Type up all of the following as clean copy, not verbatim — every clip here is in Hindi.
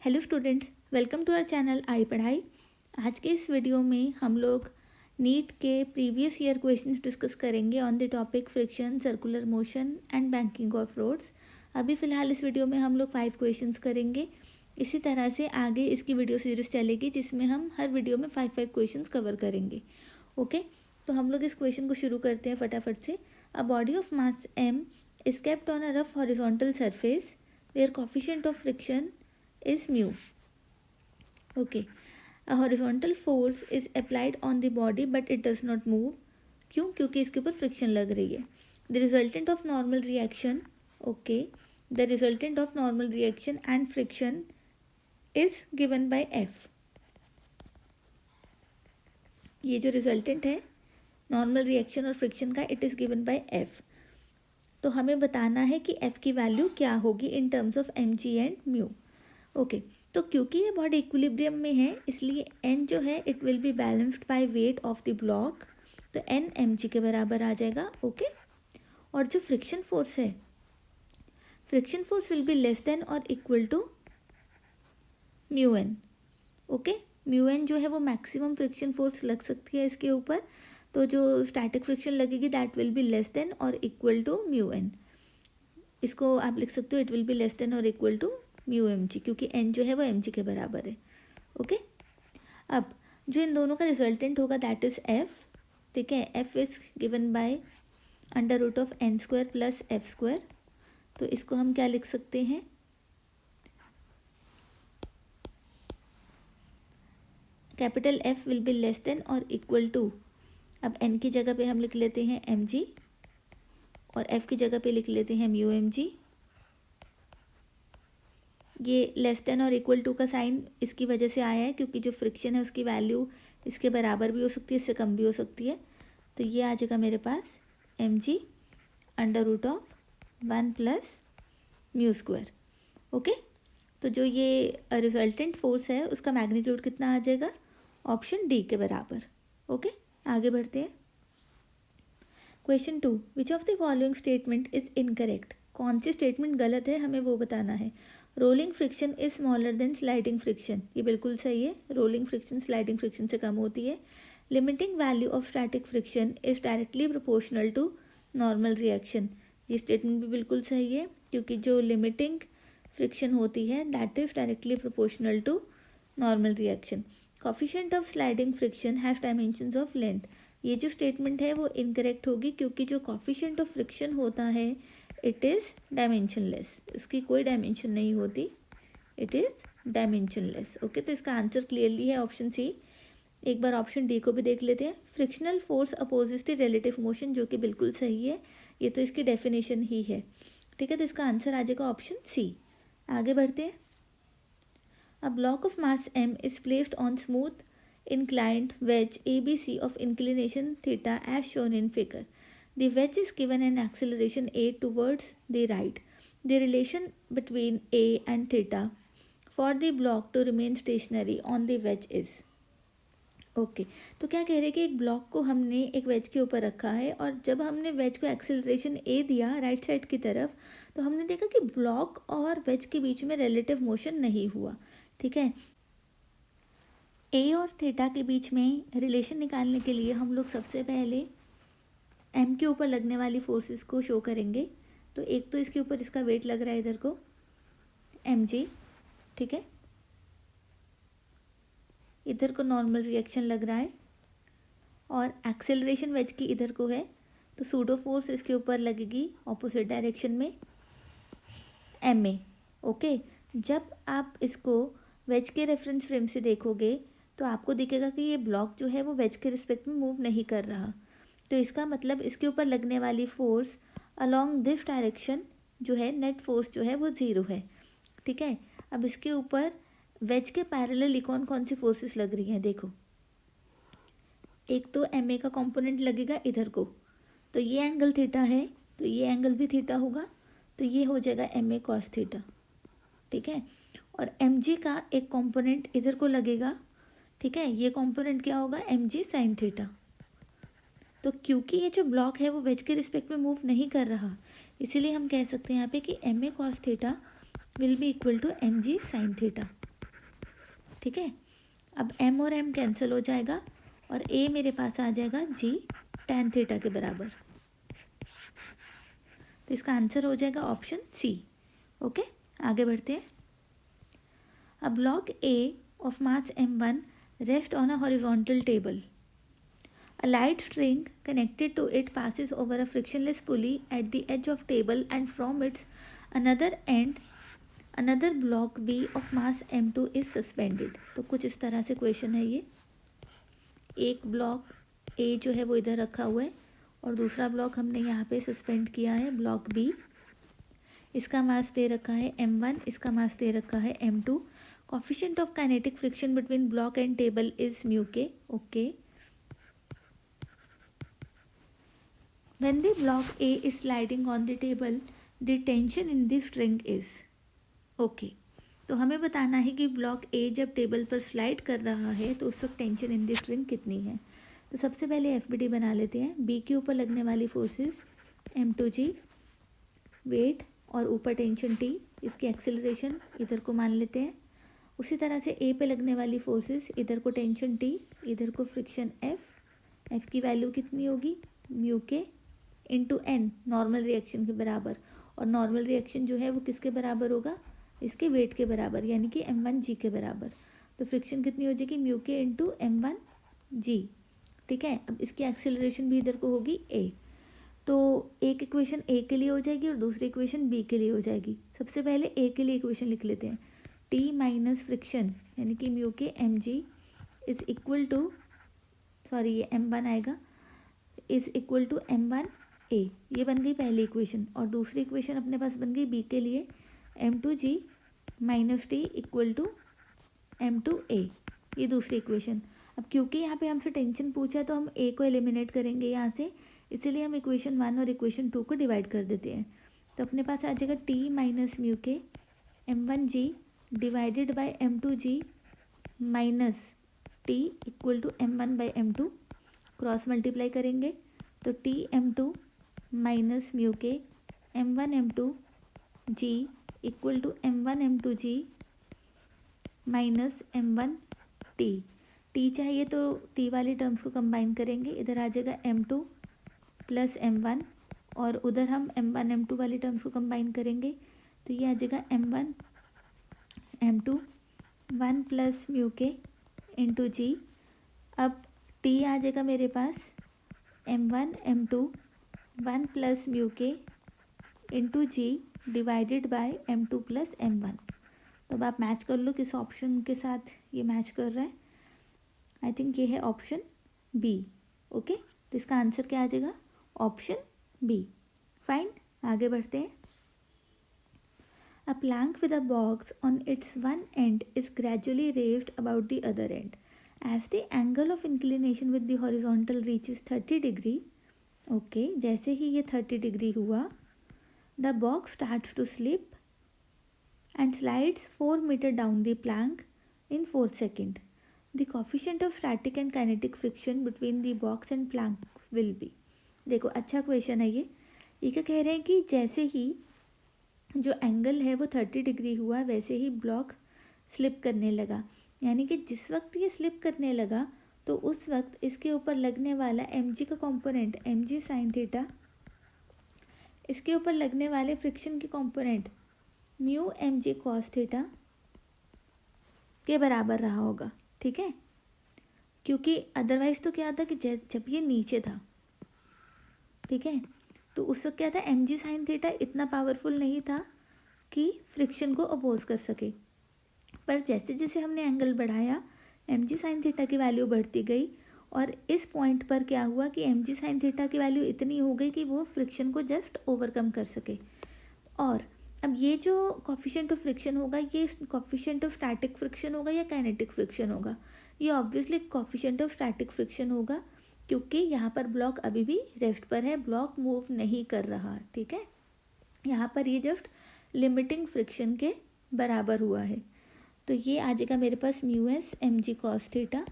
Hello students, welcome to our channel iPadhai. आज के इस वीडियो में हम लोग नीट के प्रीवियस ईयर क्वेश्चंस डिस्कस करेंगे on the topic friction, circular motion and banking of roads. अभी फ़िलहाल इस वीडियो में हम लोग 5 क्वेश्चंस करेंगे। इसी तरह से आगे इसकी वीडियो सीरीज़ चलेगी जिसमें हम हर वीडियो में 5 क्वेश्चंस कवर करेंगे। ओके, तो हम लोग इस क्वेश्चन को शुरू करते हैं फटाफट से। A body of mass m is kept on a rough horizontal surface where coefficient of friction is mu. Okay, a horizontal force is applied on the body but it does not move. क्यों? क्योंकि इसके ऊपर फ्रिक्शन लग रही है. The resultant of normal reaction, okay, the resultant of normal reaction and friction is given by F. ये जो रिजल्टेंट है नॉर्मल रिएक्शन और फ्रिक्शन का, it is given by F. तो हमें बताना है कि F की वैल्यू क्या होगी in terms of mg and mu. Okay, तो क्योंकि ये बॉडी इक्विलिब्रियम में है इसलिए n जो है it will be balanced by weight of the block, तो n mg के बराबर आ जाएगा. ओके, और जो फ्रिक्शन फोर्स है, friction force will be less than और equal to mu N. Okay, mu N जो है वो मैक्सिमम फ्रिक्शन फोर्स लग सकती है इसके ऊपर, तो जो स्टैटिक फ्रिक्शन लगेगी that will be less than और इक्वल टू म्यू एन. इसको आप लिख सकते हो it will be less than और equal to mu M G, क्योंकि एन जो है वो एम जी के बराबर है. ओके, अब जो इन दोनों का रिजल्टेंट होगा दैट इज एफ. ठीक है, F is given by under root of N square plus F square. तो इसको हम क्या लिख सकते हैं, capital F will be less than और इक्वल टू, अब एन की जगह पे हम लिख लेते हैं एम जी और एफ की जगह पे लिख लेते हैं म्यू एम जी. ये लेस देन और इक्वल टू का साइन इसकी वजह से आया है क्योंकि जो फ्रिक्शन है उसकी वैल्यू इसके बराबर भी हो सकती है, इससे कम भी हो सकती है. तो ये आ जाएगा मेरे पास M G under root of 1 plus mu square. Okay, तो जो ये रिजल्टेंट फोर्स है उसका मैग्नीट्यूड कितना आ जाएगा, ऑप्शन डी के बराबर. ओके, आगे बढ़ते हैं. Question 2, which of the following statement is incorrect. कौन सी स्टेटमेंट गलत है हमें वो बताना है. Rolling friction is smaller than sliding friction, ये बिल्कुल सही है. रोलिंग फ्रिक्शन स्लाइडिंग फ्रिक्शन से कम होती है. Limiting value of static friction is directly proportional to normal reaction, ये स्टेटमेंट भी बिल्कुल सही है क्योंकि जो लिमिटिंग फ्रिक्शन होती है that is directly proportional to normal reaction. Coefficient of sliding friction have dimensions of length, ये जो स्टेटमेंट है वो इनकरेक्ट होगी क्योंकि जो कोफिशिएंट ऑफ फ्रिक्शन होता है इट इज़ डायमेंशनलेस, इसकी कोई डायमेंशन नहीं होती, इट इज़ डायमेंशनलेस. ओके, तो इसका आंसर क्लियरली है ऑप्शन सी. एक बार ऑप्शन डी को भी देख लेते हैं. Frictional force opposes the relative motion, जो कि बिल्कुल सही है, ये तो इसकी डेफिनेशन ही है. ठीक है, तो इसका आंसर आ जाएगा ऑप्शन सी. आगे बढ़ते हैं. A block of mass m is placed on smooth inclined wedge ABC of inclination theta as shown in figure. The wedge is given an acceleration a towards the right. The relation between a and theta for the block to remain stationary on the wedge is. Okay, तो क्या कह रहे हैं कि एक ब्लॉक को हमने एक वेज के ऊपर रखा है और जब हमने वेज को एक्सेलरेशन ए दिया राइट साइड की तरफ, तो हमने देखा कि ब्लॉक और वेज के बीच में रिलेटिव मोशन नहीं हुआ. ठीक है, ए और थीटा के बीच में रिलेशन निकालने के लिए हम लोग सबसे पहले एम के ऊपर लगने वाली फोर्सेस को शो करेंगे. तो एक तो इसके ऊपर इसका वेट लग रहा है इधर को एम जी. ठीक है, इधर को नॉर्मल रिएक्शन लग रहा है और एक्सेलरेशन वेज की इधर को है, तो सूडो फोर्स इसके ऊपर लगेगी ऑपोजिट डायरेक्शन में एम ए. ओके, जब आप इसको वेज के रेफरेंस फ्रेम से देखोगे तो आपको दिखेगा कि ये ब्लॉक जो है वो वेज के रिस्पेक्ट में मूव नहीं कर रहा. तो इसका मतलब इसके ऊपर लगने वाली फोर्स अलोंग दिस डायरेक्शन जो है नेट फोर्स जो है वो 0 है. ठीक है, अब इसके ऊपर वेज के पैरेलल कौन कौन सी फोर्सेस लग रही हैं देखो. एक तो एम ए का कंपोनेंट लगेगा इधर को, तो ये एंगल थीटा है, तो ये एंगल भी थीटा होगा, तो ये हो जाएगा एम ए कॉस थीटा. ठीक है, और एम जी का एक कंपोनेंट इधर को लगेगा. ठीक है, ये कंपोनेंट क्या होगा, एम जी साइन थीटा. तो क्योंकि ये जो ब्लॉक है वो वेज के रिस्पेक्ट में मूव नहीं कर रहा, इसीलिए हम कह सकते हैं यहाँ पे कि M A cos theta will be equal to M G sine theta. ठीक है। अब m और m कैंसिल हो जाएगा और a मेरे पास आ जाएगा g tan थीटा के बराबर। तो इसका आंसर हो जाएगा ऑप्शन सी। ओके, आगे बढ़ते हैं। A block A of mass m1 rests on a horizontal table. A light string connected to it passes over a frictionless pulley at the edge of table, and from its another end another block B of mass m2 is suspended. तो कुछ इस तरह से क्वेश्चन है ये। एक ब्लॉक A जो है वो इधर रखा हुआ है और दूसरा ब्लॉक हमने यहाँ पे सस्पेंड किया है ब्लॉक B। इसका मास दे रखा है m1, इसका मास दे रखा है m2। Coefficient of kinetic friction between block and table is mu k. Okay. When the block A is sliding on the table, the tension in the string is. Okay. तो हमें बताना है कि ब्लॉक A जब टेबल पर स्लाइड कर रहा है तो उस वक्त टेंशन इन द स्ट्रिंग कितनी है। तो सबसे पहले FBD बना लेते हैं। B के ऊपर लगने वाली फोर्सेस m2g वेट और ऊपर टेंशन T, इसकी एक्सेलरेशन इधर को मान लेते हैं। उसी तरह से A पे लगने वाली फोर्सेस, इधर को टेंशन T, इधर को फ्रिक्शन F की वैल्यू कितनी होगी mu K into N, normal reaction के बराबर। और नॉर्मल रिएक्शन जो है वो किसके बराबर होगा, इसके वेट के बराबर, यानी कि m1g के बराबर। तो फ्रिक्शन कितनी हो जाएगी म्यू के इंटू m1g। ठीक है, अब इसकी एक्सेलरेशन भी इधर को होगी A। तो एक इक्वेशन A के लिए हो जाएगी और दूसरी इक्वेशन B के लिए हो जाएगी। सबसे पहले A के लिए इक्वेशन लिख लेते हैं। T माइनस फ्रिक्शन यानी कि mu K mg is equal to, sorry ये m1 आएगा, इज इक्वल टू m1a। ये बन गई पहली इक्वेशन। और दूसरी इक्वेशन अपने पास बन गई B के लिए m2g minus T equal to m2a। ये दूसरी इक्वेशन। अब क्योंकि यहाँ पे हमसे टेंशन पूछा है तो हम A को एलिमिनेट करेंगे यहाँ से, इसीलिए हम इक्वेशन 1 और इक्वेशन 2 को डिवाइड कर देते हैं। तो अपने पास आ जाएगा T minus mu K m1g divided by m2g minus T equal to m1 by m2। Cross multiply करेंगे तो T m2 माइनस म्यू के m1 m2 g equal to m1 m2g minus m1 t चाहिए तो t वाली टर्म्स को कंबाइन करेंगे, इधर आ जाएगा m2 प्लस m1 और उधर हम m1 m2 वाली टर्म्स को कंबाइन करेंगे तो ये आ जाएगा m1 m2 1 plus mu K into G. अब t आ जाएगा मेरे पास m1 m2 1 plus mu K into G divided by m2 plus m1। तो अब आप मैच कर लो किस ऑप्शन के साथ ये मैच कर रहा है। आई थिंक ये है ऑप्शन बी। ओके, तो इसका आंसर क्या आ जाएगा, ऑप्शन बी। फाइन, आगे बढ़ते हैं। A plank with a box on its one end is gradually raised about the other end. As the angle of inclination with the horizontal reaches 30 degree, okay, जैसे ही ये 30 डिग्री हुआ, the box starts to slip and slides 4 meter down the plank in 4 seconds. The coefficient of static and kinetic friction between the box and plank will be. देखो अच्छा क्वेश्चन है ये क्या कह रहे हैं कि जैसे ही जो एंगल है वो 30 डिग्री हुआ वैसे ही ब्लॉक स्लिप करने लगा, यानी कि जिस वक्त ये स्लिप करने लगा तो उस वक्त इसके ऊपर लगने वाला mg का कंपोनेंट mg साइन थीटा, इसके ऊपर लगने वाले फ्रिक्शन के component mu mg cos theta के बराबर रहा होगा। ठीक है, क्योंकि अदरवाइज तो क्या था कि जब ये नीचे था, ठीक है, तो उस वक्त क्या था mg साइन थीटा इतना पावरफुल नहीं था कि फ्रिक्शन को अपोज कर सके। पर जैसे जैसे हमने एंगल बढ़ाया mg साइन थीटा की वैल्यू बढ़ती गई और इस पॉइंट पर क्या हुआ कि mg साइन थीटा की वैल्यू इतनी हो गई कि वो फ्रिक्शन को जस्ट ओवरकम कर सके। और अब ये जो कोफिशिएंट ऑफ फ्रिक्शन होगा ये कोफिशिएंट ऑफ स्टैटिक फ्रिक्शन होगा या काइनेटिक फ्रिक्शन होगा, ये obviously coefficient of static friction होगा क्योंकि यहाँ पर ब्लॉक अभी भी रेस्ट पर है, ब्लॉक मूव नहीं कर रहा। ठीक है, यहाँ पर ये जस्ट लिमिटिंग फ्रिक्शन के बराबर हुआ है। तो ये आ जाएगा मेरे पास mu S M G cos theta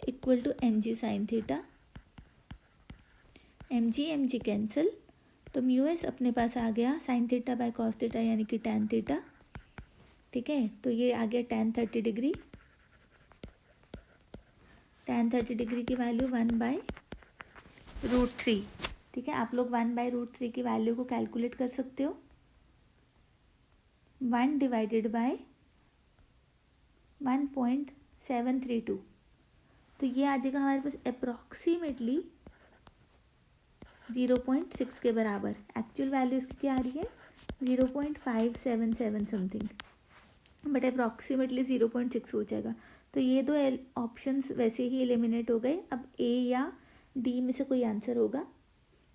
equal to M G sine theta. M G cancel, तो म्यू एस अपने पास आ गया sine theta by cos theta यानी कि टैन थीटा। ठीक है, तो ये आ गया tan 30 डिग्री। tan 30 डिग्री की वैल्यू 1/√3। ठीक है, आप लोग 1/√3 की वैल्यू को कैलकुलेट कर सकते हो। 1 डिवाइडेड बाय 1.732, तो ये आ जाएगा हमारे पास अप्रॉक्सीमेटली 0.6 के बराबर। एक्चुअल वैल्यू इसकी क्या आ रही है 0.577 समथिंग, बट अप्रॉक्सीमेटली 0.6 हो जाएगा। तो ये दो ऑप्शंस वैसे ही एलिमिनेट हो गए। अब ए या डी में से कोई आंसर होगा।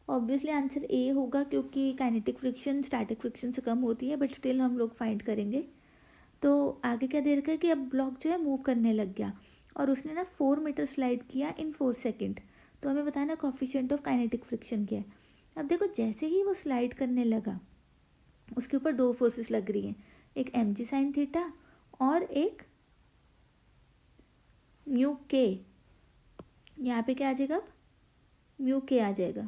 ऑब्वियसली आंसर ए होगा क्योंकि काइनेटिक फ्रिक्शन स्टैटिक फ्रिक्शन से कम होती है, बट स्टिल हम लोग फाइंड करेंगे। तो आगे क्या दे रखा है कि अब ब्लॉक जो है मूव करने लग गया और उसने ना 4 मीटर स्लाइड किया इन 4 सेकेंड। तो हमें बताना कोफिशिएंट ऑफ काइनेटिक फ्रिक्शन क्या है। अब देखो जैसे ही वो स्लाइड करने लगा उसके ऊपर दो फोर्सेस लग रही हैं, एक mg sin थीटा और एक म्यू के। यहाँ पे क्या आ जाएगा, अब म्यू के आ जाएगा।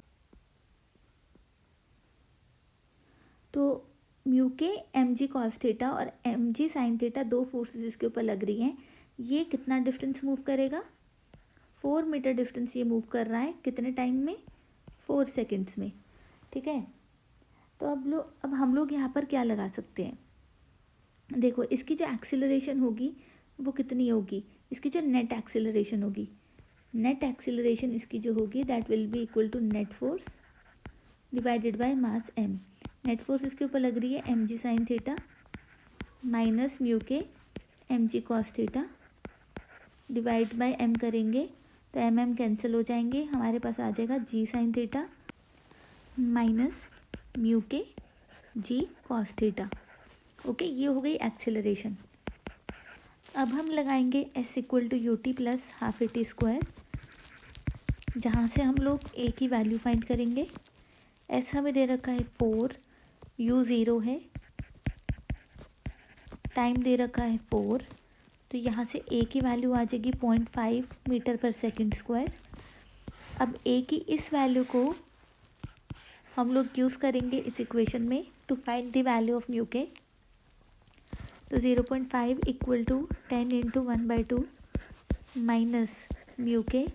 तो mu K mg cos theta और mg sin थीटा दो फोर्सेस इसके ऊपर लग रही हैं। ये कितना डिस्टेंस मूव करेगा, 4 मीटर डिस्टेंस ये मूव कर रहा है। कितने टाइम में, 4 सेकेंड्स में। ठीक है, तो अब हम लोग यहाँ पर क्या लगा सकते हैं। देखो इसकी जो एक्सीलरेशन होगी वो कितनी होगी, इसकी जो नेट एक्सीलरेशन होगी, नेट एक्सीलरेशन इसकी जो होगी that will be equal to net force divided by mass m। Net force इसके ऊपर लग रही है mg sin theta minus mu K mg cos theta divide by m करेंगे तो m कैंसिल हो जाएंगे। हमारे पास आ जाएगा g sin theta minus mu K g cos theta. Okay, ये हो गई एक्सेलरेशन। अब हम लगाएंगे s equal to U T plus half A T square, जहाँ से हम लोग a की वैल्यू फाइंड करेंगे। s हमें दे रखा है 4, u 0 है, टाइम दे रखा है 4, तो यहाँ से a की वैल्यू आ जाएगी 0.5 मीटर पर सेकेंड स्क्वायर। अब a की इस वैल्यू को हम लोग यूज़ करेंगे इस इक्वेशन में to find the value of mu K. तो 0.5 equal to 10 into 1/2 minus mu K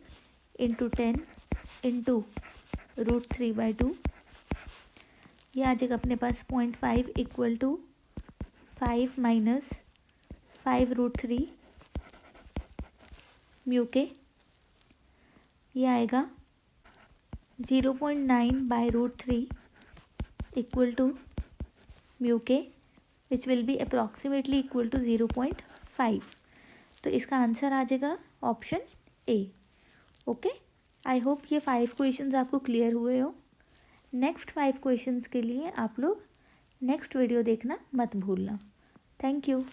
into 10 into √3/2। ये आ जाएगा अपने पास 0.5 equal to 5 minus 5√3 mu K. ये आएगा 0.9/√3 equal to mu K which will be approximately equal to 0.5। तो इसका आंसर आ जाएगा option A. Okay, I hope ये 5 क्वेश्चंस आपको क्लियर हुए हो। नेक्स्ट 5 क्वेश्चंस के लिए आप लोग नेक्स्ट वीडियो देखना मत भूलना। Thank you.